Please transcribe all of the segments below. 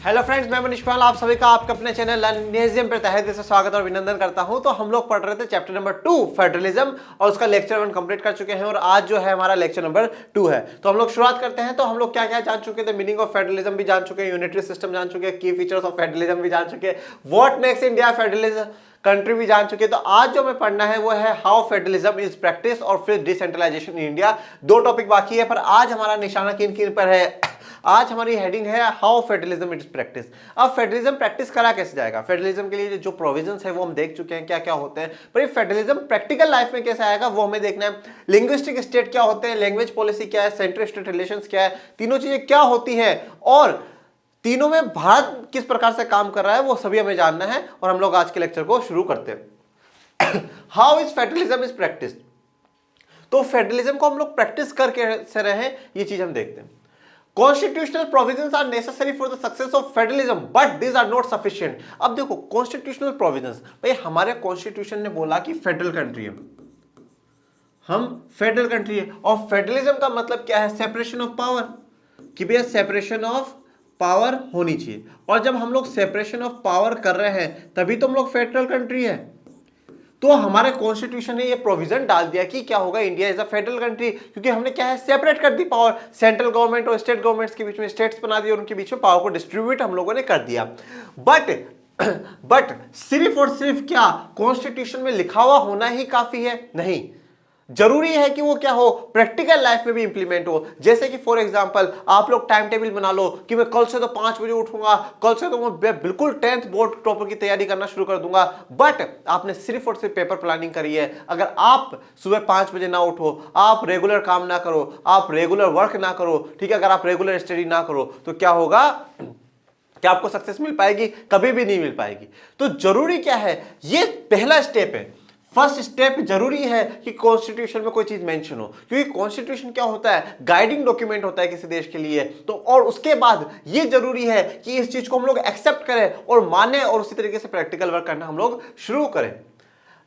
Hello friends, मैं मनीष पाल आप सभी का आपके अपने चैनल लर्निज्म पर तहे दिल से स्वागत और अभिनंदन करता हूं। तो हम लोग पढ़ रहे थे चैप्टर नंबर 2 फेडरलिज्म और उसका लेक्चर 1 कंप्लीट कर चुके हैं और आज जो है हमारा लेक्चर नंबर 2 है। तो हम लोग शुरुआत करते हैं। तो हम लोग क्या क्या जान चुके थे, मीनिंग ऑफ फेडरलिज्म भी जान चुके हैं, यूनिटरी सिस्टम जान चुके हैं, की फीचर्स ऑफ फेडरलिज्म भी जान चुके हैं, what makes India federalism country भी जान चुके हैं। तो आज जो हमें पढ़ना है वो है हाउ फेडरलिज्म इज प्रैक्टिस और फिर डिसेंट्रलाइजेशन इन इंडिया। दो टॉपिक बाकी है, पर आज हमारा निशाना किन किन पर है। आज हमारी हेडिंग है हाउ फेडरलिज्म इज प्रैक्टिस। अब फेडरलिज्म प्रैक्टिस करा कैसे जाएगा, फेडरलिज्म के लिए जो प्रोविजंस है वो हम देख चुके हैं क्या क्या होते हैं, पर ये फेडरलिज्म प्रैक्टिकल लाइफ में कैसे आएगा वो हमें देखना है। लिंग्विस्टिक स्टेट क्या होते हैं, लैंग्वेज पॉलिसी क्या है, सेंट्रल स्टेट रिलेशंस क्या है, तीनों चीजें क्या होती है और तीनों में भारत किस प्रकार से काम कर रहा है वो सभी हमें जानना है। और हम लोग आज के लेक्चर को शुरू करते हैं। How is federalism is practice. तो फेडरलिज्म को हम लोग प्रैक्टिस करके से रहे हैं, ये चीज हम देखते हैं। Constitutional provisions are necessary for the success of federalism but these are not sufficient. अब देखो कॉन्स्टिट्यूशनल प्रोविजंस, भाई हमारे कॉन्स्टिट्यूशन ने बोला कि फेडरल कंट्री है, हम फेडरल कंट्री है और फेडरलिज्म का मतलब क्या है, सेपरेशन ऑफ पावर, कि भैया सेपरेशन ऑफ पावर होनी चाहिए। और जब हम लोग सेपरेशन ऑफ पावर कर रहे हैं तभी तो हम लोग फेडरल कंट्री है। तो हमारे कॉन्स्टिट्यूशन ने ये प्रोविजन डाल दिया कि क्या होगा, India is a federal country, क्योंकि हमने क्या है सेपरेट कर दी पावर, सेंट्रल गवर्नमेंट और स्टेट गवर्नमेंट्स के बीच में स्टेट्स बना दिए और उनके बीच में पावर को डिस्ट्रीब्यूट हम लोगों ने कर दिया। बट सिर्फ और सिर्फ क्या कॉन्स्टिट्यूशन में लिखा हुआ होना ही काफी है? नहीं, जरूरी है कि वो क्या हो, प्रैक्टिकल लाइफ में भी इंप्लीमेंट हो। जैसे कि फॉर एग्जांपल आप लोग टाइम टेबल बना लो कि मैं कल से तो 5 बजे उठूंगा, कल से तो मैं बिल्कुल 10th बोर्ड टॉपर की तैयारी करना शुरू कर दूंगा, बट आपने सिर्फ और सिर्फ पेपर प्लानिंग करी है। अगर आप सुबह 5 बजे ना उठो, आप रेगुलर काम ना करो, आप रेगुलर वर्क ना करो, ठीक है, अगर आप रेगुलर स्टडी ना करो तो क्या होगा, क्या आपको सक्सेस मिल पाएगी? कभी भी नहीं मिल पाएगी। तो जरूरी क्या है, ये पहला स्टेप है, फर्स्ट स्टेप जरूरी है कि कॉन्स्टिट्यूशन में कोई चीज मेंशन हो, क्योंकि कॉन्स्टिट्यूशन क्या होता है, गाइडिंग डॉक्यूमेंट होता है किसी देश के लिए। तो और उसके बाद ये जरूरी है कि इस चीज को हम लोग एक्सेप्ट करें और माने और उसी तरीके से प्रैक्टिकल वर्क करना हम लोग शुरू करें।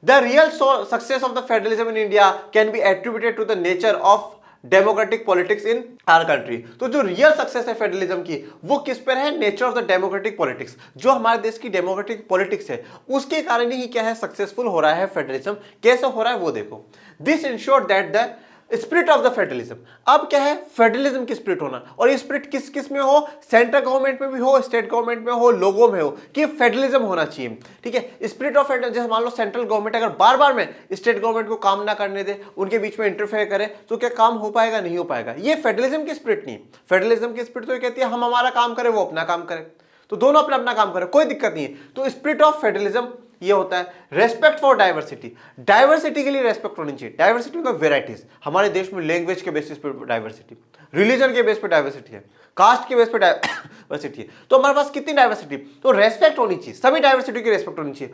The real success of the federalism in India can be attributed to the nature of democratic politics in our country. तो जो रियल सक्सेस है फेडरलिज्म की वो किस पर है, nature of the democratic politics, जो हमारे देश की डेमोक्रेटिक पॉलिटिक्स है उसके कारण ही क्या है सक्सेसफुल हो रहा है फेडरलिज्म। कैसे हो रहा है वो देखो। This ensure that the spirit of the federalism. अब क्या है, फेडरलिज्म की स्पिरिट होना, और ये स्पिरिट किस किस में हो, सेंट्रल गवर्नमेंट में भी हो, स्टेट गवर्नमेंट में हो, लोगों में हो, कि फेडरलिज्म होना चाहिए। ठीक है, स्पिरिट ऑफ फेडरलिज्म, जैसे मान लो सेंट्रल गवर्नमेंट अगर बार बार में स्टेट गवर्नमेंट को काम ना करने दे, उनके बीच में इंटरफेयर करे, तो क्या काम हो पाएगा? नहीं हो पाएगा। ये फेडरलिज्म की स्पिरिट नहीं। फेडरलिज्म की स्पिरिट तो ये कहती है हम हमारा काम करें, वो अपना काम करे, तो दोनों अपना अपना काम करें, कोई दिक्कत नहीं है। तो स्पिरिट ऑफ फेडरलिज्म ये होता है। रेस्पेक्ट फॉर डाइवर्सिटी, डाइवर्सिटी के लिए रेस्पेक्ट होनी चाहिए। डाइवर्सिटी मतलब वेराइटीज, हमारे देश में लैंग्वेज के बेसिस पे डाइवर्सिटी, रिलीजन के बेस पे डाइवर्सिटी है, कास्ट के बेस पे डाइवर्सिटी है। तो हमारे पास कितनी डाइवर्सिटी, तो रेस्पेक्ट होनी चाहिए, सभी डाइवर्सिटी की रेस्पेक्ट होनी चाहिए।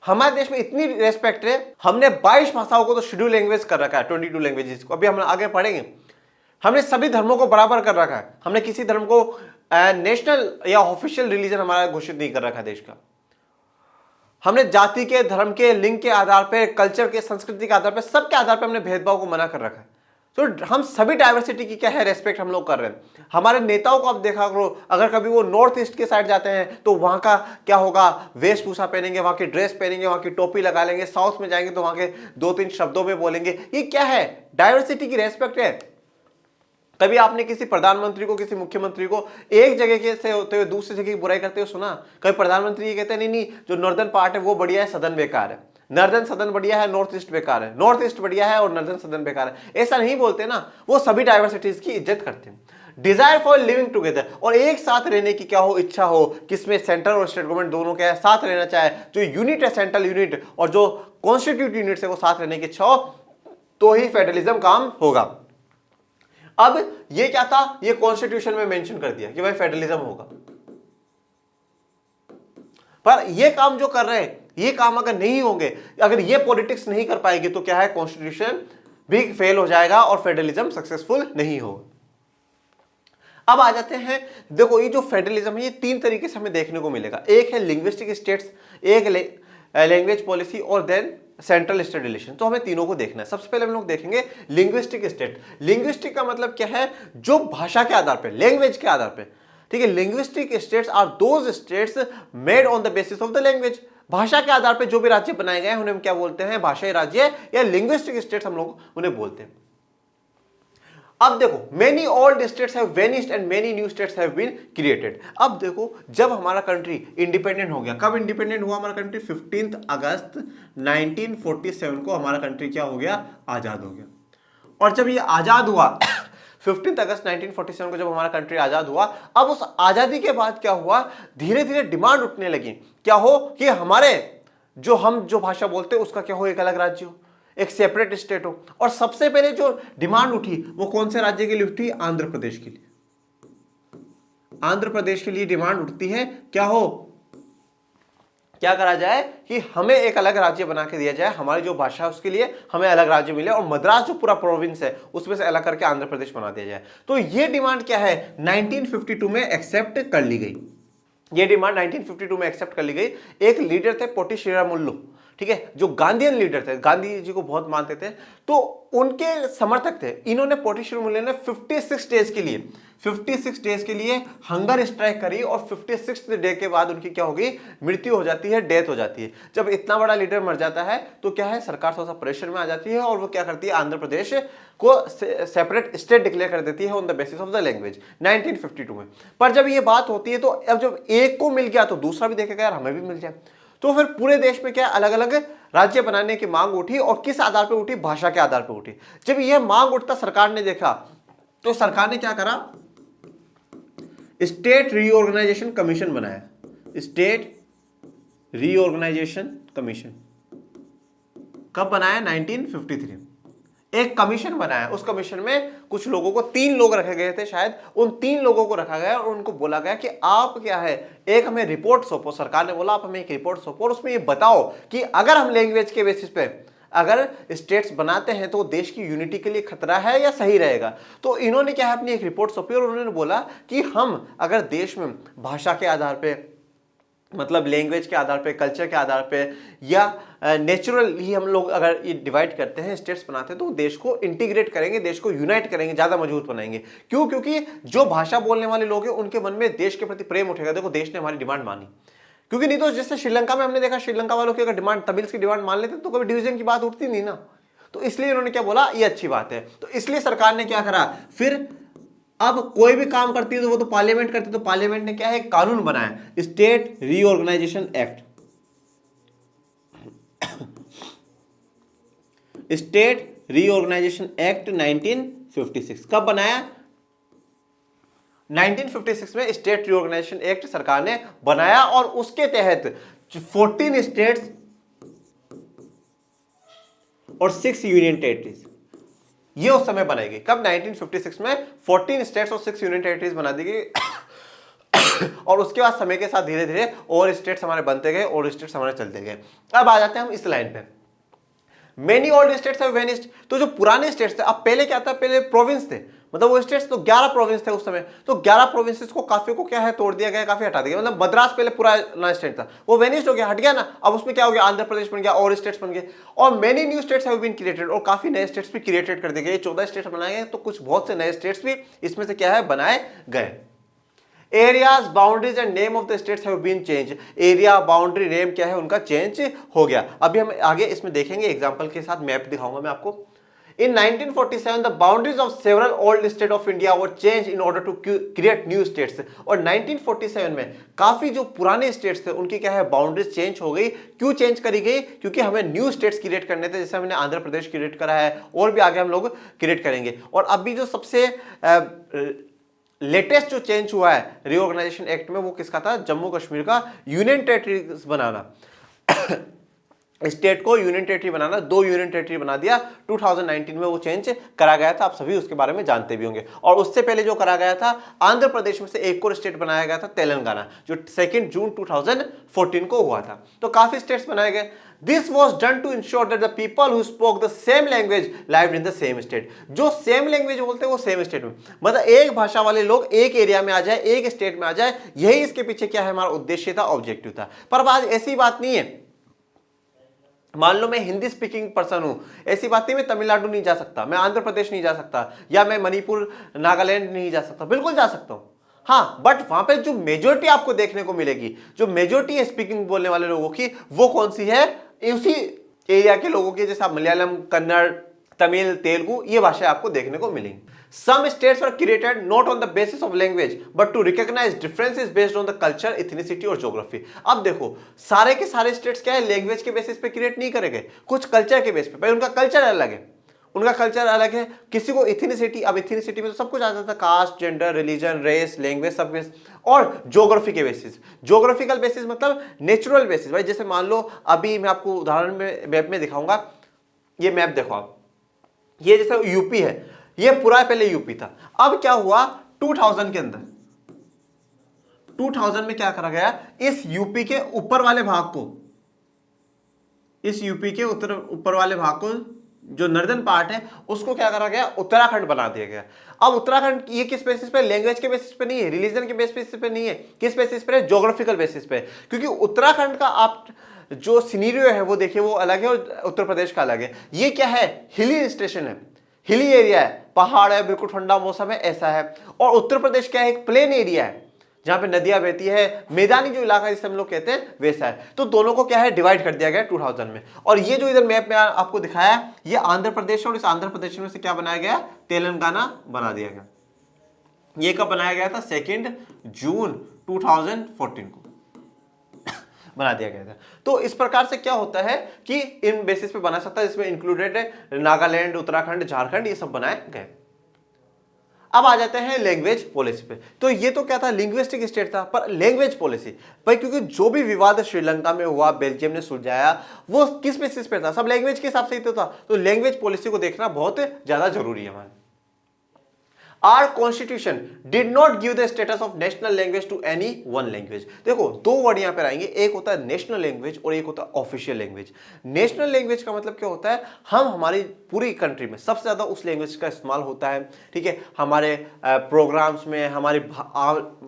हमारे देश में इतनी रेस्पेक्ट है, हमने 22 भाषाओं को तो शेड्यूल लैंग्वेज कर रखा है, 22 लैंग्वेजेस को, अभी हम आगे पढ़ेंगे। हमने सभी धर्मों को बराबर कर रखा है, हमने किसी धर्म को नेशनल या ऑफिशियल रिलीजन हमारा घोषित नहीं कर रखा देश का। हमने जाति के, धर्म के, लिंग के आधार पे, कल्चर के, संस्कृति के आधार पे, सबके आधार पे हमने भेदभाव को मना कर रखा है। तो हम सभी डाइवर्सिटी की क्या है रेस्पेक्ट हम लोग कर रहे हैं। हमारे नेताओं को आप देखा करो, अगर कभी वो नॉर्थ ईस्ट के साइड जाते हैं तो वहां का क्या होगा, वेशभूषा पहनेंगे, वहां की ड्रेस पहनेंगे, वहां की टोपी लगा लेंगे। साउथ में जाएंगे तो वहां के 2-3 शब्दों में बोलेंगे। ये क्या है, डाइवर्सिटी की रेस्पेक्ट है। कभी आपने किसी प्रधानमंत्री को, किसी मुख्यमंत्री को एक जगह के से होते हुए दूसरी जगह की बुराई करते हुए सुना? कभी प्रधानमंत्री ये कहते हैं नहीं नहीं जो नॉर्दर्न पार्ट है वो बढ़िया है, सदन बेकार है, नॉर्दर्न सदन बढ़िया है, नॉर्थ ईस्ट बेकार है, नॉर्थ ईस्ट बढ़िया है और नॉर्दर्न सदन बेकार है, ऐसा नहीं बोलते ना। वो सभी डाइवर्सिटीज की इज्जत करते हैं। डिजायर फॉर लिविंग टुगेदर, और एक साथ रहने की क्या हो, इच्छा हो, किसमें सेंट्रल और स्टेट गवर्नमेंट दोनों क्या है साथ रहना चाहे, जो यूनिट है सेंट्रल यूनिट और जो कॉन्स्टिट्यूट यूनिट है वो साथ रहने की इच्छा हो, तो ही फेडरलिज्म काम होगा। अब ये क्या था, ये कॉन्स्टिट्यूशन में मेंशन कर दिया कि भाई फेडरलिज्म होगा, पर ये काम जो कर रहे हैं, ये काम अगर नहीं होंगे, अगर ये पॉलिटिक्स नहीं कर पाएगी तो क्या है, कॉन्स्टिट्यूशन भी फेल हो जाएगा और फेडरलिज्म सक्सेसफुल नहीं होगा। अब आ जाते हैं, देखो ये जो फेडरलिज्म है ये 3 तरीके से हमें देखने को मिलेगा। एक है लिंग्विस्टिक स्टेट्स, एक लैंग्वेज पॉलिसी और देन सेंट्रल स्टेट रिलेशन। तो हमें तीनों को देखना है। सबसे पहले हम लोग देखेंगे लिंग्विस्टिक स्टेट। लिंग्विस्टिक का मतलब क्या है, जो भाषा के आधार पे, लैंग्वेज के आधार पे, ठीक है। Linguistic states are those states made on the basis of the language. भाषा के आधार पर जो भी राज्य बनाए गए हैं उन्हें हम क्या बोलते हैं, भाषाई राज्य या लिंग्विस्टिक स्टेट्स हम लोग उन्हें बोलते हैं। अब देखो, many old states have vanished and many new states have been created. अब देखो, जब हमारा कंट्री इंडिपेंडेंट हो गया, कब इंडिपेंडेंट हुआ हमारा कंट्री, 15 अगस्त 1947 को हमारा कंट्री क्या हो गया, आजाद हो गया। और जब ये आजाद हुआ 15 अगस्त 1947 को जब हमारा कंट्री आजाद हुआ, अब उस आजादी के बाद क्या हुआ, धीरे धीरे डिमांड उठने लगी, क्या हो कि हमारे हम जो भाषा बोलते हैं उसका क्या हो, एक अलग राज्य हो, एक सेपरेट स्टेट हो। और सबसे पहले जो डिमांड उठी वो कौन से राज्य के लिए उठी, आंध्र प्रदेश के लिए। आंध्र प्रदेश के लिए डिमांड उठती है, क्या हो, क्या करा जाए कि हमें एक अलग राज्य बना के दिया जाए, हमारी जो भाषा है उसके लिए हमें अलग राज्य मिले, और मद्रास जो पूरा प्रोविंस है उसमें से अलग करके आंध्र प्रदेश बना दिया जाए। तो ये डिमांड क्या है, 1952 में एक्सेप्ट कर ली गई। ये डिमांड 1952 में एक्सेप्ट कर ली गई। एक लीडर थे पोटी श्रीरामुल्लू, ठीक है, जो गांधीयन लीडर थे, गांधी जी को बहुत मानते थे, तो उनके समर्थक थे। इन्होंने पोटी श्रीरामुल्लू ने 56 डेज के लिए हंगर स्ट्राइक करी, और 56 डे के बाद उनकी क्या होगी, मृत्यु हो जाती है, डेथ हो जाती है। जब इतना बड़ा लीडर मर जाता है तो क्या है, सरकार थोड़ा सा प्रेशर में आ जाती है, और वो क्या करती है, आंध्र प्रदेश को सेपरेट स्टेट डिक्लेयर कर देती है on the basis of the language 1952 में। पर जब ये बात होती है तो अब जब एक को मिल गया तो दूसरा भी देखेगा यार हमें भी मिल जाए, तो फिर पूरे देश में क्या अलग अलग राज्य बनाने की मांग उठी, और किस आधार पर उठी, भाषा के आधार पर उठी। जब यह मांग उठता सरकार ने देखा तो सरकार ने क्या करा, स्टेट रीऑर्गेनाइजेशन कमीशन बनाया। स्टेट रीऑर्गेनाइजेशन कमीशन कब बनाया, 1953। एक कमीशन बनाया, उस कमीशन में कुछ लोगों को, 3 लोग रखे गए थे शायद, उन 3 लोगों को रखा गया और उनको बोला गया कि आप क्या है, एक हमें रिपोर्ट सौंपो। सरकार ने बोला आप हमें एक रिपोर्ट सौंपो और उसमें ये बताओ कि अगर हम लैंग्वेज के बेसिस पे अगर स्टेट्स बनाते हैं तो देश की यूनिटी के लिए खतरा है या सही रहेगा। तो इन्होंने क्या है, अपनी एक रिपोर्ट सौंपी और उन्होंने बोला कि हम अगर देश में भाषा के आधार पे, मतलब लैंग्वेज के आधार पे, कल्चर के आधार पे, या नेचुरल ही हम लोग अगर ये डिवाइड करते हैं, स्टेट्स बनाते हैं, तो देश को इंटीग्रेट करेंगे, देश को यूनाइट करेंगे, ज़्यादा मजबूत बनाएंगे। क्यों, क्योंकि जो भाषा बोलने वाले लोग हैं उनके मन में देश के प्रति प्रेम उठेगा। देखो, देश ने हमारी डिमांड मानी, क्योंकि नहीं तो जैसे श्रीलंका में हमने देखा, श्रीलंका वालों की अगर डिमांड, तमिल्स की डिमांड मान लेते तो कभी डिवीजन की बात उठती नहीं ना। तो इसलिए इन्होंने क्या बोला, ये अच्छी बात है। तो इसलिए सरकार ने क्या करा, फिर अब कोई भी काम करती है तो वो तो पार्लियामेंट करती है, तो पार्लियामेंट ने क्या है, कानून बनाया, state reorganisation act. State reorganisation act 1956 कब बनाया, 1956 में स्टेट रीऑर्गेनाइजेशन एक्ट सरकार ने बनाया, और उसके तहत 14 स्टेट्स और 6 यूनियन टेरिटरीज ये उस समय बनाई गई। कब, 1956 में 14 स्टेट्स और 6 यूनियन टेरिटरीज बना दी गई। और उसके बाद समय के साथ धीरे धीरे और स्टेट्स हमारे बनते गए और स्टेट्स हमारे चलते गए। अब आ जाते हैं हम इस लाइन पे, many old states have vanished. तो जो पुराने स्टेट्स थे, अब पहले क्या था, पहले प्रोविंस थे, मतलब वो स्टेट्स तो 11 प्रोविंस थे उस समय, तो 11 प्रोविंसेस को काफी को क्या है, तोड़ दिया गया, काफी हटा दिया गया। मतलब मद्रास पहले पुराना स्टेट था, वो वेनिस्ड हो गया, हट गया ना। अब उसमें क्या हो गया, आंध्र प्रदेश बन गया और स्टेट्स बन गए, और many new states have been created, और काफी नए स्टेट्स भी क्रिएटेड कर दिए गए। 14 स्टेट्स बनाए गए, तो कुछ बहुत से नए स्टेट्स भी इसमें से क्या है, बनाए गए। Areas, boundaries and name of the states have been change. Area, boundary, name क्या है उनका चेंज हो गया। अभी हम आगे इसमें देखेंगे, एग्जांपल के साथ मैप दिखाऊंगा मैं आपको। In 1947, the boundaries of several old states of India were changed in order to create new states. और 1947 में काफी जो पुराने स्टेट्स थे उनकी क्या है, बाउंड्रीज चेंज हो गई। क्यों चेंज करी गई, क्योंकि हमें न्यू स्टेट्स क्रिएट करने थे, जैसे हमने आंध्र प्रदेश क्रिएट करा है, और भी आगे हम लोग क्रिएट करेंगे। और अभी जो सबसे लेटेस्ट जो चेंज हुआ है रीऑर्गेनाइजेशन एक्ट में, वो किसका था, जम्मू कश्मीर का यूनियन टेरिटरी बनाना। स्टेट को यूनियन टेरिटरी बनाना, 2 यूनियन टेरिटरी बना दिया। 2019 में वो चेंज करा गया था, आप सभी उसके बारे में जानते भी होंगे। और उससे पहले जो करा गया था, आंध्र प्रदेश में से एक और स्टेट बनाया गया था, तेलंगाना, जो 2 जून 2014 को हुआ था। तो काफी स्टेट्स बनाए गए। This was done to ensure that the people who spoke the same language lived in the same state. जो सेम लैंग्वेज बोलते हैं वो सेम स्टेट में, मतलब एक भाषा वाले लोग एक एरिया में आ जाए, एक स्टेट में आ जाए, यही इसके पीछे क्या है, हमारा उद्देश्य था, ऑब्जेक्टिव था। पर बात ऐसी बात नहीं है, मान लो मैं हिंदी स्पीकिंग पर्सन हूं, ऐसी बात नहीं मैं तमिलनाडु नहीं जा सकता, मैं आंध्र प्रदेश नहीं जा सकता, या मैं मणिपुर, नागालैंड नहीं जा सकता, बिल्कुल जा सकता हूं। हाँ, बट वहां पे जो मेजोरिटी आपको देखने को मिलेगी, जो मेजोरिटी है स्पीकिंग बोलने वाले लोगों की, वो कौन सी है? उसी एरिया के लोगों की, जैसे मलयालम, कन्नड़, तमिल, तेलुगु, ये भाषाएं आपको देखने को मिलेंगी। Some states were created not on the basis of language but to recognize differences based on the culture, ethnicity और geography। अब देखो सारे के सारे स्टेट्स क्या है, लैंग्वेज के बेसिस पे क्रिएट नहीं करेंगे, कुछ कल्चर के बेस पे। भाई उनका कल्चर अलग है, उनका कल्चर अलग है। किसी को इथनिसिटी, अब इथनिसिटी में तो सब कुछ आ जाता है, caste, gender, religion, race, language, सब बेस। और ज्योग्राफी के बेसिस, ज्योग्राफिकल बेसिस मतलब नेचुरल बेसिस। भाई जैसे मान लो अभी मैं आपको उदाहरण में मैप में दिखाऊंगा, ये मैप देखो आप, ये जैसे यूपी है, ये पूरा पहले यूपी था। अब क्या हुआ 2000 के अंदर, 2000 में क्या करा गया, इस यूपी के ऊपर वाले भाग को, इस यूपी के ऊपर वाले भाग को, जो नॉर्दर्न पार्ट है, उसको क्या करा गया, उत्तराखंड बना दिया गया। अब उत्तराखंड ये किस बेसिस पे, लैंग्वेज के बेसिस पे नहीं है, रिलीजन के बेसिस पे नहीं है, किस बेसिस पे है, ज्योग्राफिकल बेसिस पे। क्योंकि उत्तराखंड का आप जो सिनेरियो है वो देखिए, वो अलग है और उत्तर प्रदेश का अलग है। ये क्या है, हिली स्टेशन है, हिली एरिया है, पहाड़ है, बिल्कुल ठंडा मौसम है, ऐसा है। और उत्तर प्रदेश क्या है, एक प्लेन एरिया है जहां पे नदियां बहती है, मैदानी जो इलाका जिसे हम लोग कहते हैं वैसा है। तो दोनों को क्या है, डिवाइड कर दिया गया 2000 में। और ये जो इधर मैप में आपको दिखाया है, ये आंध्र प्रदेश, और इस आंध्र प्रदेश में से क्या बनाया गया, तेलंगाना बना दिया गया। ये कब बनाया गया था, 2 जून 2014 को बना दिया गया था। तो इस प्रकार से क्या होता है कि इन बेसिस पे बना सकता है, इसमें इंक्लूडेड है नागालैंड, उत्तराखंड, झारखंड, ये सब बनाए गए। अब आ जाते हैं लैंग्वेज पॉलिसी पे। तो ये तो क्या था, लिंग्विस्टिक स्टेट था, पर लैंग्वेज पॉलिसी भाई, क्योंकि जो भी विवाद श्रीलंका में हुआ, बेल्जियम ने सुलझाया, वो किस बेसिस पे था, सब लैंग्वेज के हिसाब से ही तो था। तो लैंग्वेज पॉलिसी को देखना बहुत ज्यादा जरूरी है हमारे। Our constitution did not give the status of national language to any one language। देखो दो वर्ड यहां पर आएंगे, एक होता है नेशनल लैंग्वेज और एक होता है ऑफिशियल लैंग्वेज। नेशनल लैंग्वेज का मतलब क्या होता है, हम हमारी पूरी कंट्री में सबसे ज्यादा उस लैंग्वेज का इस्तेमाल होता है, ठीक है, हमारे प्रोग्राम्स में, हमारी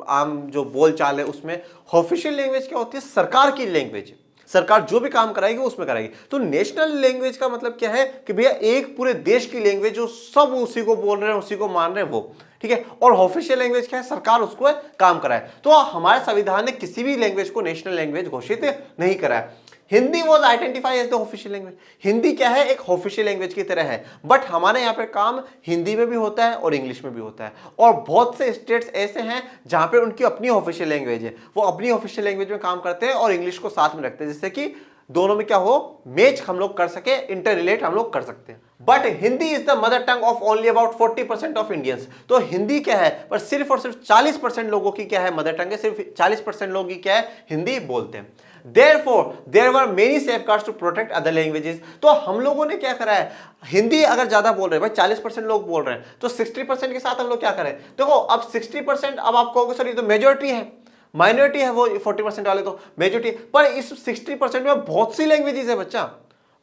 आम जो बोल चाल है उसमें। ऑफिशियल लैंग्वेज क्या होती है, सरकार की लैंग्वेज, सरकार जो भी काम कराएगी उसमें कराएगी। तो नेशनल लैंग्वेज का मतलब क्या है कि भैया एक पूरे देश की लैंग्वेज, जो सब उसी को बोल रहे हैं, उसी को मान रहे हैं, वो, ठीक है। और ऑफिशियल लैंग्वेज क्या है, सरकार उसको काम कराए। तो हमारे संविधान ने किसी भी लैंग्वेज को नेशनल लैंग्वेज घोषित नहीं कराया। Hindi was identify as the official language. Hindi क्या है, एक ऑफिशियल लैंग्वेज की तरह है, बट हमारे यहाँ पे काम हिंदी में भी होता है और इंग्लिश में भी होता है। और बहुत से स्टेट्स ऐसे हैं जहां पे उनकी अपनी ऑफिशियल लैंग्वेज है, वो अपनी ऑफिशियल लैंग्वेज में काम करते हैं और इंग्लिश को साथ में रखते हैं, जिससे कि दोनों में क्या हो, मैच हम लोग कर सके, इंटर रिलेट हम लोग कर सकते हैं। But Hindi is the mother tongue of only about 40% of Indians. तो हिंदी क्या है, पर सिर्फ और सिर्फ 40% लोगों की क्या है, मदर टंग है, सिर्फ 40% लोग ही क्या है, हिंदी बोलते हैं। Therefore, there were many safeguards to protect other languages। तो हम लोगों ने क्या करा है, हिंदी अगर ज्यादा बोल रहे हैं, भाई 40% लोग बोल रहे हैं, तो 60% के साथ हम लोग क्या करें। देखो अब 60%, अब आप कहोगे सर ये तो मेजोरिटी है, माइनॉरिटी है वो 40% वाले, तो मेजोरिटी। पर इस 60% में बहुत सी लैंग्वेजेस है बच्चा,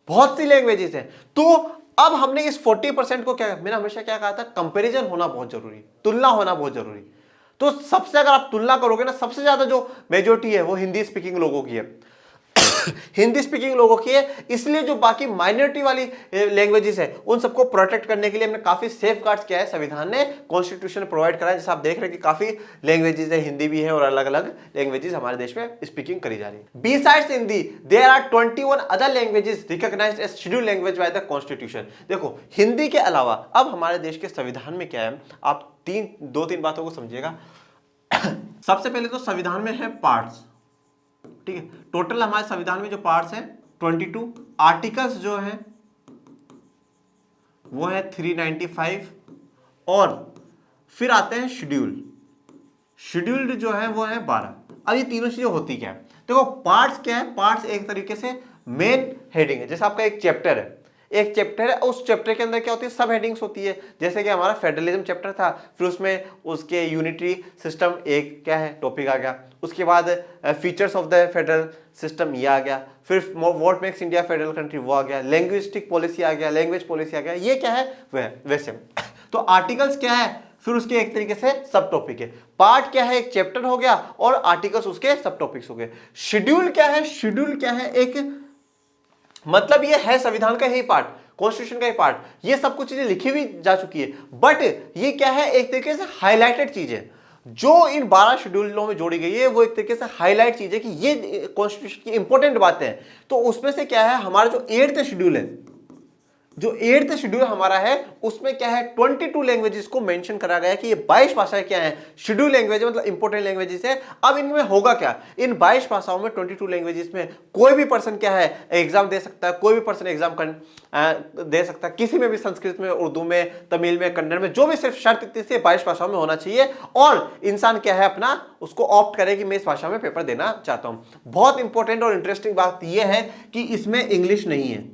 बहुत सी लैंग्वेजेस है। तो अब हमने इस 40% को क्या, मैंने हमेशा क्या कहा था, कंपैरिजन होना बहुत जरूरी, तुलना होना बहुत जरूरी। तो सबसे अगर आप तुलना करोगे ना, सबसे ज्यादा जो मेजोरिटी है वो हिंदी स्पीकिंग लोगों की है हिंदी स्पीकिंग लोगों की है। इसलिए जो बाकी माइनॉरिटी वाली लैंग्वेजेस है उन सबको प्रोटेक्ट करने के लिए हमने काफी सेफ गार्ड्स किया है, संविधान ने, कॉन्स्टिट्यूशन प्रोवाइड करा है। जैसे आप देख रहे हैं कि काफी लैंग्वेजेस है, हिंदी भी है और अलग अलग लैंग्वेजेस हमारे देश में स्पीकिंग करी जा रही है। Besides Hindi there are 21 other languages recognised as scheduled language by the constitution. देखो हिंदी के अलावा अब हमारे देश के संविधान में क्या है, आप दो तीन बातों को समझिएगा। सबसे पहले तो संविधान में है पार्ट्स, ठीक है। टोटल हमारे संविधान में जो पार्ट्स हैं 22, आर्टिकल्स जो हैं वो है 395, और फिर आते हैं शेड्यूल, शेड्यूल्ड जो है वो है 12। अब ये तीनों चीजें होती क्या है, देखो पार्ट्स क्या है, पार्ट्स एक तरीके से मेन हेडिंग है। जैसे आपका एक चैप्टर है, एक चैप्टर है, उस चैप्टर के अंदर क्या होती है, सब हेडिंग्स होती है। जैसे कि हमारा फेडरलिज्म चैप्टर था, फिर उसमें उसके यूनिटरी सिस्टम एक क्या है टॉपिक आ गया, उसके बाद features of the federal system ये आ गया, फिर what makes India federal country वो आ गया, लैंग्विस्टिक पॉलिसी आ गया, लैंग्वेज पॉलिसी आ गया, ये क्या है वह वैसे। तो आर्टिकल्स क्या है, फिर उसके एक तरीके से सब टॉपिक है। पार्ट क्या है, एक चैप्टर हो गया और आर्टिकल्स उसके सब टॉपिक्स हो गए। शेड्यूल क्या है, शेड्यूल क्या है, एक मतलब ये है संविधान का ही पार्ट, कॉन्स्टिट्यूशन का ही पार्ट, ये सब कुछ चीजें लिखी हुई जा चुकी है, बट ये क्या है, एक तरीके से हाईलाइटेड चीज है। जो इन 12 शेड्यूलों में जोड़ी गई है वो एक तरीके से हाईलाइट चीज है कि ये कॉन्स्टिट्यूशन की इंपॉर्टेंट बातें हैं। तो उसमें से क्या है, हमारा जो 8th शेड्यूल है, जो 8th शेड्यूल हमारा है, उसमें क्या है 22 लैंग्वेजेस को मेंशन करा गया है कि ये 22 भाषाएं क्या हैं, शेड्यूल लैंग्वेज मतलब इंपॉर्टेंट लैंग्वेजेस है। अब इनमें होगा क्या, इन 22 भाषाओं में 22 लैंग्वेजेस में कोई भी पर्सन क्या है एग्जाम दे सकता है, कोई भी पर्सन एग्जाम दे सकता है किसी में भी, संस्कृत में, उर्दू में, तमिल में, कन्नड़ में, जो भी, सिर्फ शर्त इतनी सी 22 भाषाओं में होना चाहिए और इंसान क्या है अपना उसको ऑप्ट करे कि मैं इस भाषा में पेपर देना चाहता हूं। बहुत इंपॉर्टेंट और इंटरेस्टिंग बात यह है कि इसमें इंग्लिश नहीं है,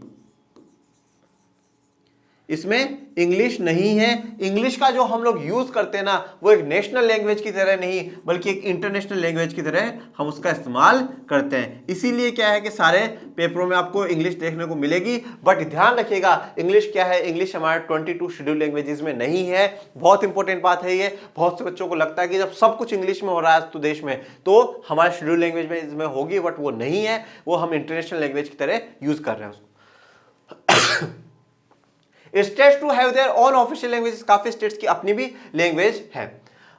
इसमें इंग्लिश नहीं है। इंग्लिश का जो हम लोग यूज करते हैं ना, वो एक नेशनल लैंग्वेज की तरह नहीं बल्कि एक इंटरनेशनल लैंग्वेज की तरह हम उसका इस्तेमाल करते हैं। इसीलिए क्या है कि सारे पेपरों में आपको इंग्लिश देखने को मिलेगी। बट ध्यान रखिएगा इंग्लिश क्या है, इंग्लिश हमारे 22 शेड्यूल लैंग्वेजेस में नहीं है। बहुत इंपॉर्टेंट बात है ये। बहुत से बच्चों को लगता है कि जब सब कुछ इंग्लिश में हो रहा है तो देश में, तो हमारे शेड्यूल लैंग्वेज में इसमें होगी, बट वो नहीं है, वो हम इंटरनेशनल लैंग्वेज की तरह यूज कर रहे हैं उसको। States to have their own official languages, काफी स्टेट्स की अपनी भी लैंग्वेज है।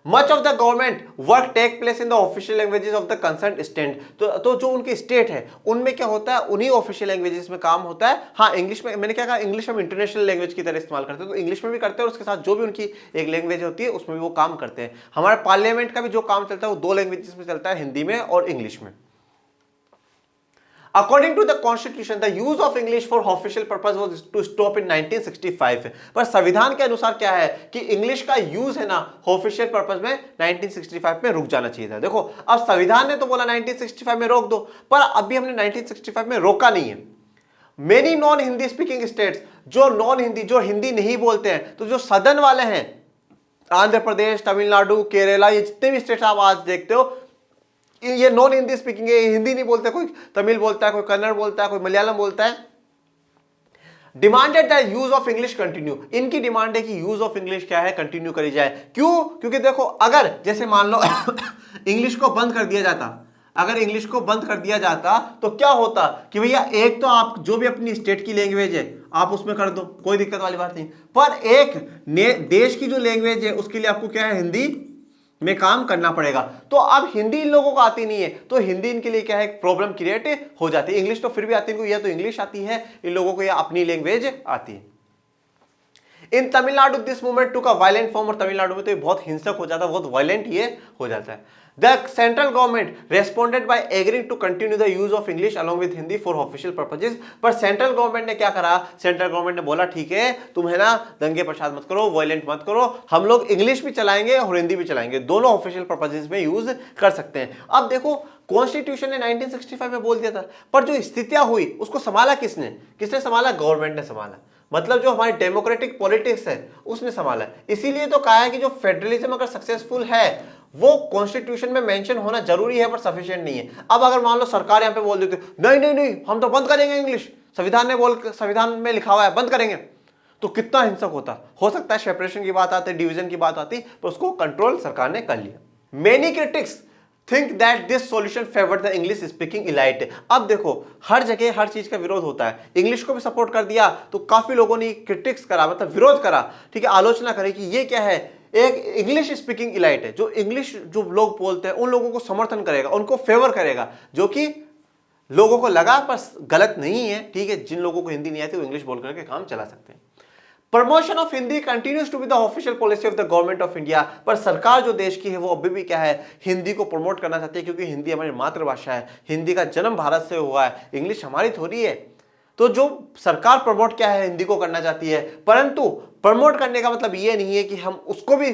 Much of the government work take place in the official languages of the concern state, तो जो उनकी स्टेट है उनमें क्या होता है, उन्हीं ऑफिशियल लैंग्वेजेस में काम होता है। हाँ, इंग्लिश में मैंने क्या कहा, इंग्लिश हम इंटरनेशनल लैंग्वेज की तरह इस्तेमाल करते हैं, तो इंग्लिश में भी करते हैं और उसके साथ जो भी उनकी एक लैंग्वेज होती है उसमें भी वो काम करते हैं। हमारे पार्लियामेंट का भी जो काम चलता है वो 2 लैंग्वेजेस में चलता है, हिंदी में और इंग्लिश में। According to the Constitution, the use of English for official purpose was to stop in 1965. पर संविधान के अनुसार क्या है कि इंग्लिश का यूज है ना ऑफिशियल पर्पस में 1965 में रुक जाना चाहिए था। देखो अब संविधान ने तो बोला 1965 में रोक दो, पर अभी हमने 1965 में रोका नहीं है। Many non Hindi speaking states, जो हिंदी नहीं बोलते हैं, तो जो सदन वाले हैं, आंध्र प्रदेश, तमिलनाडु, केरला, ये जितने भी स्टेट्स आप आज देखते हो ये नॉन हिंदी स्पीकिंग है, हिंदी नहीं बोलते, कोई तमिल बोलता है, कोई कन्नड़ बोलता है, कोई मलयालम बोलता है। Demanded the use of English continue, इनकी डिमांड है कि यूज ऑफ इंग्लिश क्या है, कंटिन्यू करी जाए। क्यों? क्योंकि देखो अगर जैसे मान लो इंग्लिश को बंद कर दिया जाता, अगर इंग्लिश को बंद कर दिया जाता तो क्या होता कि भैया एक तो आप जो भी अपनी स्टेट की लैंग्वेज है आप उसमें कर दो, कोई दिक्कत वाली बात नहीं, पर एक देश की जो लैंग्वेज है उसके लिए आपको क्या है, हिंदी में काम करना पड़ेगा। तो अब हिंदी इन लोगों को आती नहीं है, तो हिंदी इनके लिए क्या है, प्रॉब्लम क्रिएट हो जाती है। इंग्लिश तो फिर भी आती है इनको, या तो इंग्लिश आती है इन लोगों को, या अपनी लैंग्वेज आती है। इन तमिलनाडु दिस मूवमेंट टू का वायलेंट फॉर्म, और तमिलनाडु में तो ये बहुत हिंसक हो जाता है, बहुत वायलेंट ये हो जाता है। The central government responded by agreeing to continue the use of English along with Hindi for official purposes। पर सेंट्रल गवर्नमेंट ने क्या करा, सेंट्रल गवर्नमेंट ने बोला ठीक है तुम है ना दंगे प्रसाद मत करो, वायलेंट मत करो, हम लोग इंग्लिश भी चलाएंगे और हिंदी भी चलाएंगे, दोनों ऑफिशियल पर्पसेस में यूज कर सकते हैं। अब देखो कॉन्स्टिट्यूशन ने 1965 में बोल दिया था, पर जो स्थितियां हुई उसको संभाला किसने संभाला, गवर्नमेंट ने संभाला। मतलब जो हमारी डेमोक्रेटिक पॉलिटिक्स है उसने संभाला। इसीलिए तो कहा है कि जो फेडरलिज्म अगर सक्सेसफुल है वो कॉन्स्टिट्यूशन में मेंशन होना जरूरी है, पर सफिशिएंट नहीं है। अब अगर मान लो सरकार यहां पे बोल देती नहीं हम तो बंद करेंगे इंग्लिश, संविधान में लिखा हुआ है बंद करेंगे, तो कितना हिंसक होता। हो सकता है सेपरेशन की बात आती, डिवीजन की बात आती, पर उसको कंट्रोल सरकार ने कर लिया। Many critics think that this solution favour the English speaking elite. अब देखो हर जगह हर चीज का विरोध होता है, इंग्लिश को भी सपोर्ट कर दिया तो काफी लोगों ने क्रिटिक्स करा, मतलब विरोध करा, ठीक है, आलोचना करी कि ये क्या है, एक इंग्लिश स्पीकिंग इलाइट है, जो इंग्लिश जो लोग बोलते हैं उन लोगों को समर्थन करेगा, उनको फेवर करेगा, जो कि लोगों को लगा पर गलत नहीं है, ठीक है। जिन लोगों को हिंदी नहीं आती वो इंग्लिश बोल करके काम चला सकते हैं। Promotion of Hindi continues to be the official policy of the government of India. पर सरकार जो देश की है वो अभी भी क्या है, हिंदी को प्रमोट करना चाहती है, क्योंकि हिंदी हमारी मातृभाषा है, हिंदी का जन्म भारत से हुआ है, इंग्लिश हमारी थोड़ी है। तो जो सरकार प्रमोट क्या है, हिंदी को करना चाहती है, परंतु प्रमोट करने का मतलब ये नहीं है कि हम उसको भी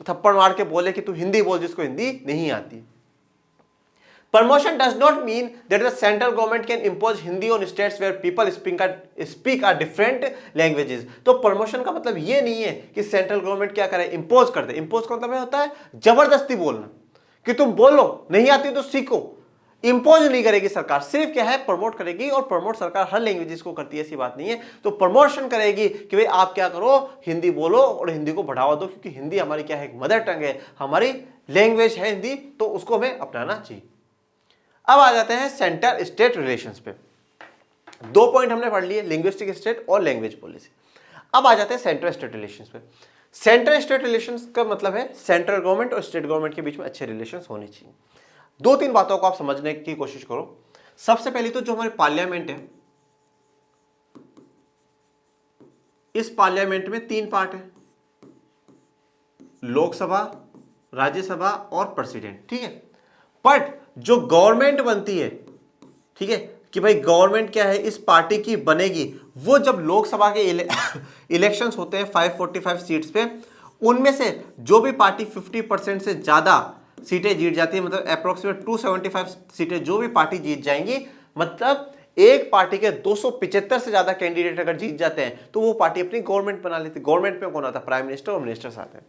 थप्पड़ मार के बोले कि तू हिंदी बोल जिसको हिंदी नहीं आती। Promotion does not mean that the central government can impose Hindi on states where people speak a different languages। तो प्रमोशन का मतलब ये नहीं है कि सेंट्रल गवर्नमेंट क्या करे, इंपोज कर दे। इंपोज का मतलब होता है जबरदस्ती बोलना कि तुम बोलो, नहीं आती तो सीखो। इंपोज नहीं करेगी सरकार, सिर्फ क्या है प्रमोट करेगी, और प्रमोट सरकार हर लैंग्वेजेस को करती है, ऐसी बात नहीं है। तो प्रमोशन करेगी कि भाई आप क्या करो, हिंदी बोलो और हिंदी को बढ़ावा दो, क्योंकि हिंदी हमारी क्या है, मदर टंग है, हमारी लैंग्वेज है हिंदी, तो उसको हमें अपनाना चाहिए। अब आ जाते हैं सेंटर स्टेट रिलेशंस पे। 2 पॉइंट हमने पढ़ लिए, लिंग्विस्टिक स्टेट और लैंग्वेज पॉलिसी। अब आ जाते हैं सेंटर स्टेट रिलेशंस पे। सेंट्रल स्टेट रिलेशंस का मतलब है सेंट्रल गवर्नमेंट और स्टेट गवर्नमेंट के बीच में अच्छे रिलेशंस होने चाहिए। दो तीन बातों को आप समझने की कोशिश करो। सबसे पहली तो जो हमारी पार्लियामेंट है, इस पार्लियामेंट में तीन पार्ट है, लोकसभा, राज्यसभा और प्रेसिडेंट, ठीक है। बट जो गवर्नमेंट बनती है, ठीक है, कि भाई गवर्नमेंट क्या है इस पार्टी की बनेगी, वो जब लोकसभा के इलेक्शंस होते हैं 545 सीट्स पे, उनमें से जो भी पार्टी 50% से ज्यादा सीटें जीत जाती है, मतलब अप्रोक्सीमेट 275 सीटें जो भी पार्टी जीत जाएंगी, मतलब एक पार्टी के 275 से ज्यादा कैंडिडेट अगर जीत जाते हैं तो वो पार्टी अपनी गवर्नमेंट बना लेती है। गवर्नमेंट में कौन आता है? प्राइम मिनिस्टर और मिनिस्टर्स आते हैं।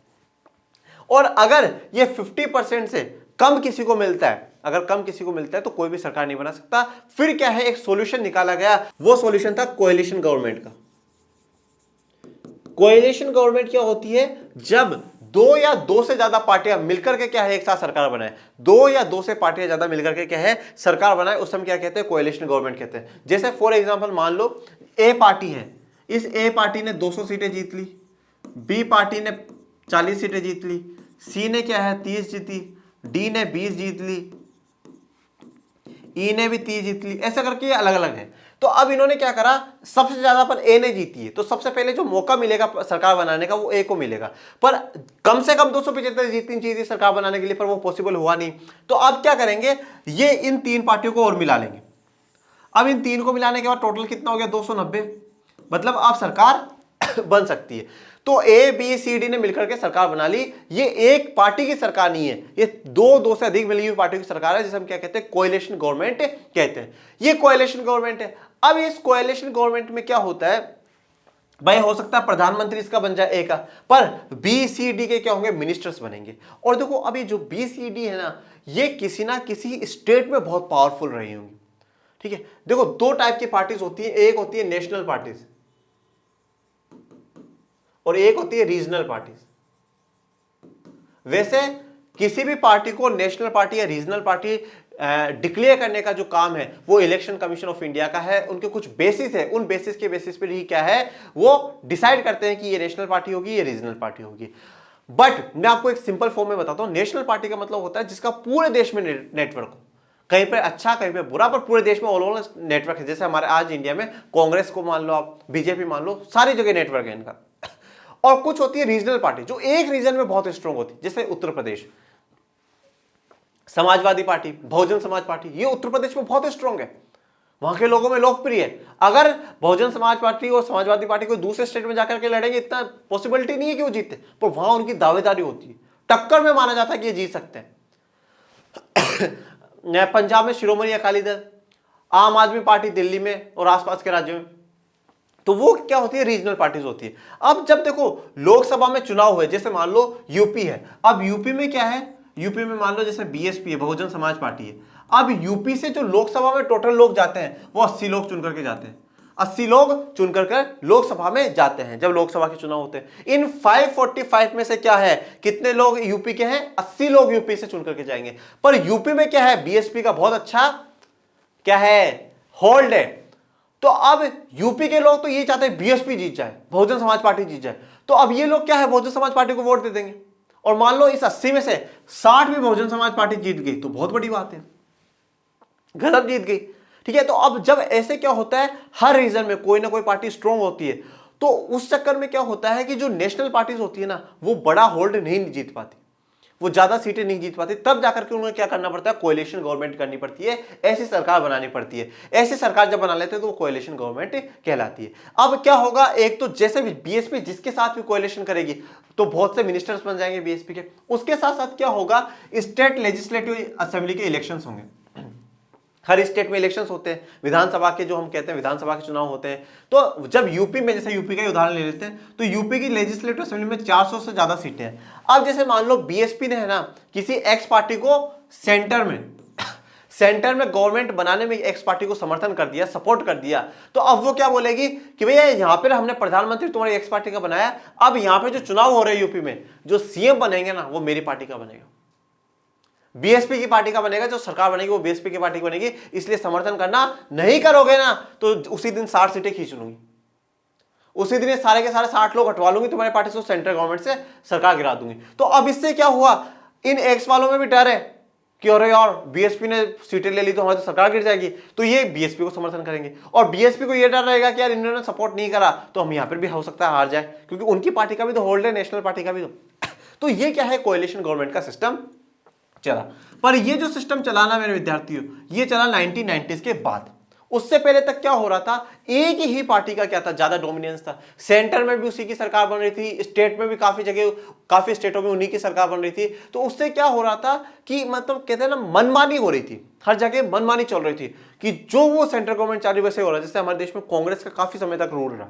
और अगर ये 50% से कम किसी को मिलता है, अगर कम किसी को मिलता है तो कोई भी सरकार नहीं बना सकता। फिर क्या है, एक सॉल्यूशन निकाला गया, वो सॉल्यूशन था कोएलिशन गवर्नमेंट का। कोएलिशन गवर्नमेंट क्या होती है? जब दो या दो से ज्यादा पार्टियां मिलकर के क्या है एक साथ सरकार बनाए, दो या दो से पार्टियां ज्यादा मिलकर के क्या है सरकार बनाए, उस समय क्या कहते हैं? कोएलिशन गवर्नमेंट कहते हैं। जैसे फॉर एग्जांपल मान लो ए पार्टी है, इस ए पार्टी ने 200 सीटें जीत ली, बी पार्टी ने 40 सीटें जीत ली, सी ने क्या है 30 जीती, डी ने 20 जीत ली, ई ने भी 30 जीत ली, ऐसा करके ये अलग अलग है। तो अब इन्होंने क्या करा, सबसे ज्यादा पर ए ने जीती है, तो सबसे पहले जो मौका मिलेगा सरकार बनाने का वो ए को मिलेगा। पर कम से कम 275 जीतनी चाहिए थी सरकार बनाने के लिए, पर वो पॉसिबल हुआ नहीं। तो अब क्या करेंगे, ये इन तीन पार्टियों को और मिला लेंगे। अब इन तीन को मिलाने के बाद टोटल कितना हो गया? 290, मतलब अब सरकार बन सकती है। तो ए बी सी डी ने मिलकर के सरकार बना ली। ये एक पार्टी की सरकार नहीं है, ये दो से अधिक मिली हुई पार्टियों की सरकार है, जिसे हम क्या कहते हैं? कोएलिशन गवर्नमेंट कहते हैं। ये कोएलिशन गवर्नमेंट है। अब इस कोएलिशन गवर्नमेंट में क्या होता है भाई, हो सकता है प्रधानमंत्री इसका बन जाए ए का, पर बी सी डी के क्या होंगे? मिनिस्टर्स बनेंगे। और देखो अभी जो बी सी डी है ना, ये किसी ना किसी स्टेट में बहुत पावरफुल रही होंगी, ठीक है। देखो दो टाइप की पार्टीज होती है, एक होती है नेशनल पार्टीज और एक होती है रीजनल पार्टीज। वैसे किसी भी पार्टी को नेशनल पार्टी या रीजनल पार्टी डिक्लेयर करने का जो काम है वो इलेक्शन कमीशन ऑफ इंडिया का है। उनके कुछ बेसिस है, उन बेसिस के बेसिस पे ही क्या है वो डिसाइड करते हैं कि ये नेशनल पार्टी होगी, ये रीजनल पार्टी होगी। बट मैं आपको एक सिंपल फॉर्म में बताता हूं, नेशनल पार्टी का मतलब होता है जिसका पूरे देश में नेटवर्क हो, कहीं पे अच्छा कहीं पे बुरा, पर पूरे देश में ऑल ओवर नेटवर्क है। जैसे हमारे आज इंडिया में कांग्रेस को मान लो, आप बीजेपी मान लो, सारी जगह नेटवर्क है इनका। और कुछ होती है रीजनल पार्टी जो एक रीजन में बहुत स्ट्रांग होती है, जैसे उत्तर प्रदेश, समाजवादी पार्टी, बहुजन समाज पार्टी, ये उत्तर प्रदेश में बहुत स्ट्रांग है, वहां के लोगों में लोकप्रिय है। अगर बहुजन समाज पार्टी और समाजवादी पार्टी कोई दूसरे स्टेट में जाकर के लड़ेंगे, इतना पॉसिबिलिटी नहीं है कि वो जीते, पर वहां उनकी दावेदारी होती है, टक्कर में माना जाता है कि ये जीत सकते हैं। पंजाब में शिरोमणि अकाली दल, आम आदमी पार्टी दिल्ली में और आसपास के राज्यों में, तो वो क्या होती है? रीजनल पार्टीज होती है। अब जब देखो लोकसभा में चुनाव हुए, जैसे मान लो यूपी है, अब यूपी में क्या है, यूपी में मान लो जैसे बीएसपी है, बहुजन समाज पार्टी है। अब यूपी से जो लोकसभा में टोटल लोग जाते हैं वो 80 लोग चुन करके जाते हैं, 80 लोग चुन करके लोकसभा में जाते हैं जब लोकसभा के चुनाव होते हैं। इन 545 में से क्या है, कितने लोग यूपी के हैं? 80 लोग यूपी से चुन करके जाएंगे। पर यूपी में क्या है, बीएसपी का बहुत अच्छा क्या है, होल्ड है। तो अब यूपी के लोग तो ये चाहते हैं बीएसपी जीत जाए, बहुजन समाज पार्टी जीत जाए। तो अब ये लोग क्या है, बहुजन समाज पार्टी को वोट दे देंगे। और मान लो इस 80 में से 60 भी बहुजन समाज पार्टी जीत गई तो बहुत बड़ी बात है, गजब जीत गई, ठीक है। तो अब जब ऐसे क्या होता है, हर रीजन में कोई ना कोई पार्टी स्ट्रांग होती है, तो उस चक्कर में क्या होता है कि जो नेशनल पार्टीज होती है ना, वो बड़ा होल्ड नहीं जीत पाती, वो ज्यादा सीटें नहीं जीत पाती। तब जाकर के उन्हें क्या करना पड़ता है, कोएलिशन गवर्नमेंट करनी पड़ती है, ऐसी सरकार बनानी पड़ती है। ऐसी सरकार जब बना लेते हैं तो वो कोएलिशन गवर्नमेंट कहलाती है। अब क्या होगा, एक तो जैसे भी बीएसपी जिसके साथ भी कोएलिशन करेगी तो बहुत से मिनिस्टर्स बन जाएंगे बीएसपी के। उसके साथ साथ क्या होगा, स्टेट लेजिस्लेटिव असेंबली के इलेक्शंस होंगे। हर स्टेट में इलेक्शंस होते हैं, विधानसभा के जो हम कहते हैं विधानसभा के चुनाव होते हैं। तो जब यूपी में, जैसे यूपी का ही उदाहरण ले लेते हैं, तो यूपी की लेजिस्लेटिव असेंबली में 400 से ज्यादा सीटें हैं। अब जैसे मान लो बीएसपी ने है ना किसी एक्स पार्टी को सेंटर में गवर्नमेंट बनाने में एक्स पार्टी को समर्थन कर दिया, सपोर्ट कर दिया, तो अब वो क्या बोलेगी कि भैया यहां पर हमने प्रधानमंत्री तुम्हारी एक्स पार्टी का बनाया, अब यहां पे जो चुनाव हो रहे हैं यूपी में, जो सीएम बनेंगे ना वो मेरी पार्टी का बनेगा, बीएसपी की पार्टी का बनेगा, जो सरकार बनेगी वो बीएसपी की पार्टी की बनेगी, इसलिए समर्थन करना नहीं करोगे ना तो उसी दिन 60 सीटें खींच लूंगी। उसी दिन ये सारे के सारे 60 लोग हटवा लूंगी तुम्हारे पार्टी से, सेंट्रल गवर्नमेंट से सरकार गिरा दूंगी। तो अब इससे क्या हुआ, इन एक्स वालों में भी डर है कि अरे यार बीएसपी ने सीटें ले ली तो हमारी तो सरकार गिर जाएगी, तो ये बीएसपी को समर्थन करेंगे। और बीएसपी को ये डर रहेगा कि यार इन्होंने सपोर्ट नहीं करा तो हम यहां पर भी हो सकता है हार जाए, क्योंकि उनकी पार्टी का भी तो होल्ड है, नेशनल पार्टी का भी तो ये क्या है, कोएलिशन गवर्नमेंट का सिस्टम चला। पर ये जो सिस्टम चलाना मेरे विद्यार्थियों, ये चला 1990s के बाद। उससे पहले तक क्या हो रहा था, एक ही पार्टी का क्या था, ज्यादा डोमिनेंस था। सेंटर में भी उसी की सरकार बन रही थी, स्टेट में भी काफी जगह, काफी स्टेटों में उन्हीं की सरकार बन रही थी। तो उससे क्या हो रहा था कि मतलब कहते हैं ना, मनमानी हो रही थी, हर जगह मनमानी चल रही थी कि जो वो सेंट्रल गवर्नमेंट चाह रही वैसे हो रहा है। जैसे हमारे देश में कांग्रेस का काफी समय तक रूल रहा,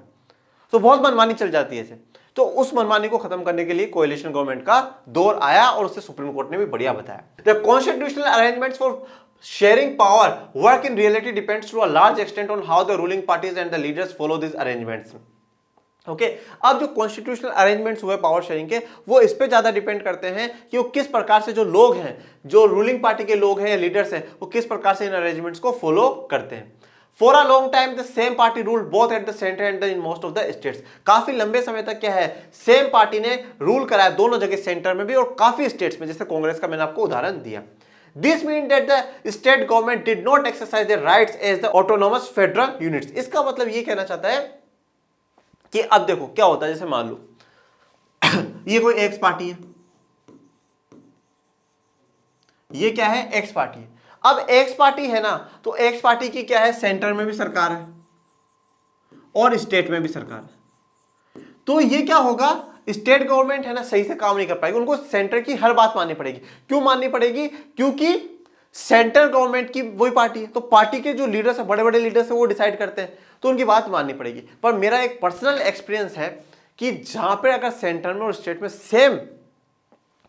तो बहुत मनमानी चल जाती है ऐसे। तो उस मनमानी को खत्म करने के लिए कोएलिशन गवर्नमेंट का दौर आया और उससे सुप्रीम कोर्ट ने भी बढ़िया बताया। The constitutional arrangements for sharing power work in reality depends to a large extent on how the ruling parties and the leaders follow these arrangements. Okay अब जो कॉन्स्टिट्यूशनल अरेंजमेंट्स हुए पावर शेयरिंग के, वो इस पे ज्यादा डिपेंड करते हैं कि वो किस प्रकार से जो लोग हैं, जो रूलिंग पार्टी के लोग हैं या लीडर्स हैं, वो किस प्रकार से इन अरेंजमेंट्स को फॉलो करते हैं। For a long time the same party ruled both at the centre and in most of the states. काफी लंबे समय तक क्या है, सेम पार्टी ने रूल कराया दोनों जगह, सेंटर में भी और काफी स्टेट्स में, जैसे कांग्रेस का मैंने आपको उदाहरण दिया। This means that the state government did not exercise their rights as the autonomous federal units. इसका मतलब ये कहना चाहता है कि अब देखो क्या होता है, जैसे मान लो ये कोई एक्स पार्टी है, ये क्या है, एक्स पार्टी है। अब एक्स पार्टी है ना, तो एक्स पार्टी की क्या है, सेंटर में भी सरकार है और स्टेट में भी सरकार है। तो ये क्या होगा, स्टेट गवर्नमेंट है ना, सही से काम नहीं कर पाएगी, उनको सेंटर की हर बात माननी पड़ेगी। क्यों माननी पड़ेगी, क्योंकि सेंट्रल गवर्नमेंट की वही पार्टी है, तो पार्टी के जो लीडर्स है, बड़े बड़े लीडर्स है, वो डिसाइड करते हैं, तो उनकी बात माननी पड़ेगी। पर मेरा एक पर्सनल एक्सपीरियंस है कि जहां पर अगर सेंटर में और स्टेट में सेम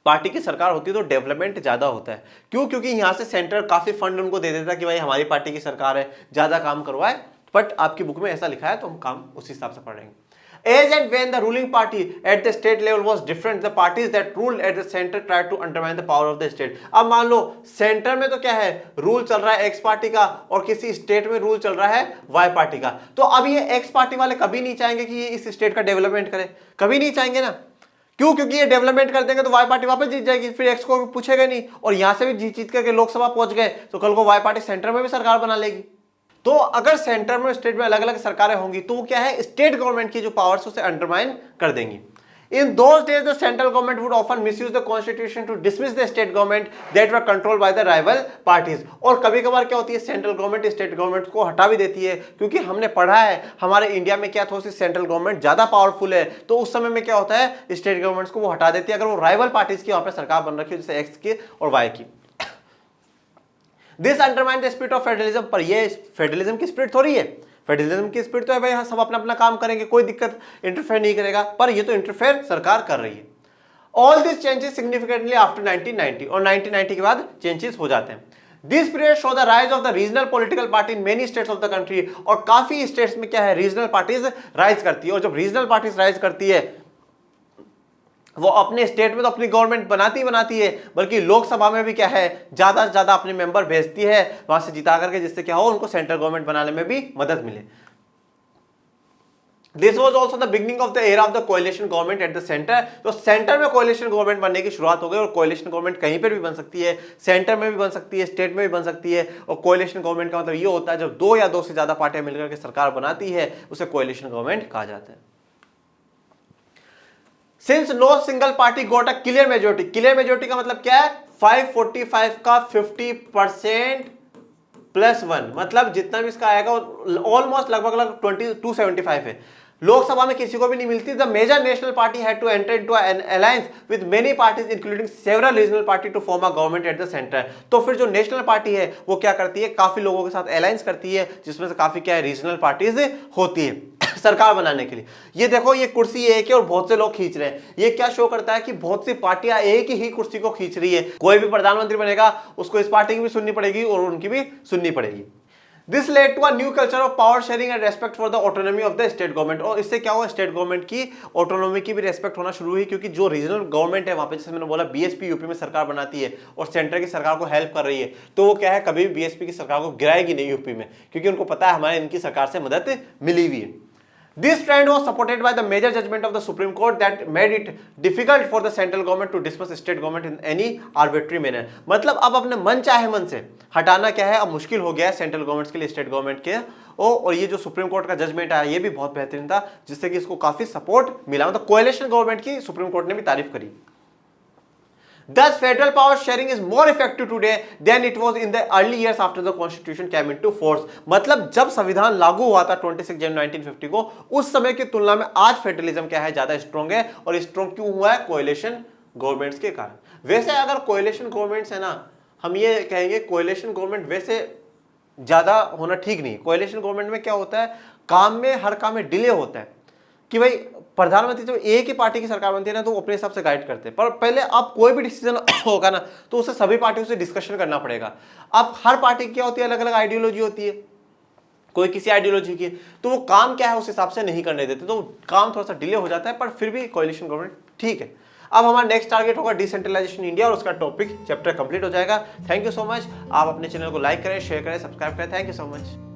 पार्टी की सरकार होती है तो डेवलपमेंट ज्यादा होता है। क्यों, क्योंकि यहां से सेंटर काफी फंड उनको दे देता है कि भाई हमारी पार्टी की सरकार है, ज्यादा काम करवाए। बट आपकी बुक में ऐसा लिखा है तो हम काम उस हिसाब से पढ़ेंगे। As and when the ruling party at the state level was different, the parties that ruled at the center tried to undermine the power of the state. अब मान लो सेंटर में तो क्या है, रूल चल रहा है एक्स पार्टी का, और किसी स्टेट में रूल चल रहा है वाई पार्टी का। तो अब ये एक्स पार्टी वाले कभी नहीं चाहेंगे कि ये इस स्टेट का डेवलपमेंट करे, कभी नहीं चाहेंगे ना। क्यों, क्योंकि ये डेवलपमेंट कर देंगे तो वाई पार्टी वापस जीत जाएगी, फिर एक्स को पूछेगा नहीं, और यहां से भी जीत करके लोकसभा पहुंच गए तो कल को वाई पार्टी सेंटर में भी सरकार बना लेगी। तो अगर सेंटर में स्टेट में अलग अलग सरकारें होंगी तो वो क्या है, स्टेट गवर्नमेंट की जो पावर्स उसे अंडरमाइन कर देंगी। In those days, the central government would often misuse the constitution to dismiss the state government that were controlled by the rival parties. और कभी कभार क्या होती है, सेंट्रल गवर्नमेंट स्टेट गवर्नमेंट को हटा भी देती है, क्योंकि हमने पढ़ा है हमारे इंडिया में क्या थोड़ी सी सेंट्रल गवर्नमेंट ज्यादा पावरफुल है, तो उस समय में क्या होता है, स्टेट गवर्नमेंट्स को वो हटा देती है अगर वो राइवल पार्टीज की वहां पर सरकार बन रखी है, जैसे एक्स की और वाई की। This undermine the spirit of federalism. पर ये फेडरलिज्म की स्पिरिट थोड़ी है, फेडरलिज्म की स्पिरिट तो है भाई हाँ सब अपना अपना काम करेंगे, कोई दिक्कत इंटरफेयर नहीं करेगा, पर ये तो इंटरफेयर सरकार कर रही है। All this changes significantly after 1990, और 1990 के बाद चेंजेस हो जाते हैं। This period show the rise of the regional political party in many states of the country. और काफी स्टेट्स में क्या है, रीजनल पार्टीज राइज करती है, और जब रीजनल पार्टीज राइज करती है वो अपने स्टेट में तो अपनी गवर्नमेंट बनाती है, बल्कि लोकसभा में भी क्या है, ज्यादा से ज्यादा अपने मेंबर भेजती है वहां से जिता करके, जिससे क्या हो, उनको सेंट्रल गवर्नमेंट बनाने में भी मदद मिले। This was also the beginning of the era of the coalition government at the centre. तो सेंटर में कोएलिशन गवर्नमेंट बनने की शुरुआत हो गई, और कोएलिशन गवर्नमेंट कहीं पर भी बन सकती है, सेंटर में भी बन सकती है, स्टेट में भी बन सकती है। और कोएलिशन गवर्नमेंट का मतलब ये होता है जब दो या दो से ज्यादा पार्टियां मिलकर के सरकार बनाती है, उसे कोएलिशन गवर्नमेंट कहा जाता है। Since no single party got a clear majority, clear majority का मतलब क्या है, 545 का 50% प्लस 1, मतलब जितना भी इसका आएगा ऑलमोस्ट लगभग 275 है। लोकसभा में किसी को भी नहीं मिलती। The major national party had to enter into an alliance with many parties including several regional party to form a government at the centre. तो फिर जो नेशनल पार्टी है वो क्या करती है, काफी लोगों के साथ अलायंस करती है, जिसमें से काफी क्या है, रीजनल पार्टीज होती है सरकार बनाने के लिए। ये देखो ये कुर्सी एक है और बहुत से लोग खींच रहे हैं, ये क्या शो करता है कि बहुत सी पार्टियां एक ही कुर्सी को खींच रही है। कोई भी प्रधानमंत्री बनेगा उसको इस पार्टी की भी सुननी पड़ेगी और उनकी भी सुननी पड़ेगी। This led to a new culture of power sharing and respect for the autonomy of the state government. और इससे क्या हुआ, स्टेट गवर्नमेंट की ऑटोनॉमी की भी रेस्पेक्ट होना शुरू हुई, क्योंकि जो रीजनल गवर्नमेंट है वहां पे, जैसे मैंने बोला बीएसपी यूपी में सरकार बनाती है और सेंटर की सरकार को हेल्प कर रही है, तो वो क्या है, कभी भी बीएसपी की सरकार को गिराएगी नहीं यूपी में, क्योंकि उनको पता है हमारे इनकी सरकार से मदद मिली हुई है। This trend was supported by the major judgment of the Supreme Court that made it difficult for the central government to dismiss state government in any arbitrary manner. मतलब अब अपने मन चाहे मन से हटाना क्या है, अब मुश्किल हो गया है सेंट्रल गवर्नमेंट्स के लिए स्टेट गवर्नमेंट के। और ये जो सुप्रीम कोर्ट का जजमेंट आया ये भी बहुत बेहतरीन था, जिससे कि इसको काफी सपोर्ट मिला, मतलब कोएलिशन गवर्नमेंट की सुप्रीम कोर्ट ने भी तारीफ करी। Thus, federal power sharing is more effective today than it was in the early years after the constitution came into force. मतलब जब संविधान लागू हुआ था 26 जनवरी 1950 को, उस समय की तुलना में आज फेडरलिज्म क्या है, ज्यादा स्ट्रॉन्ग है। और स्ट्रॉन्ग क्यों हुआ है? कोएलिशन गवर्नमेंट्स के कारण। वैसे अगर कोएलिशन गवर्नमेंट्स है ना, हम ये कहेंगे कोएलिशन गवर्नमेंट वैसे ज्यादा होना ठीक नहीं। कोएलिशन गवर्नमेंट में क्या होता है, काम में हर काम में डिले होता है कि भाई प्रधानमंत्री जब एक ही पार्टी की सरकार बनती है ना तो वो अपने हिसाब से गाइड करते हैं, पर पहले आप कोई भी डिसीजन होगा ना तो उसे सभी पार्टियों से डिस्कशन करना पड़ेगा। अब हर पार्टी की क्या होती है, अलग अलग आइडियोलॉजी होती है, कोई किसी आइडियोलॉजी की, तो वो काम क्या है उस हिसाब से नहीं करने देते, तो काम थोड़ा सा डिले हो जाता है, पर फिर भी कोएलिशन गवर्नमेंट ठीक है। अब हमारा नेक्स्ट टारगेट होगा डिसेंट्रलाइजेशन इंडिया, और उसका टॉपिक चैप्टर कंप्लीट हो जाएगा। Thank you so much. आप अपने चैनल को लाइक करें, शेयर करें, सब्सक्राइब करें। Thank you so much.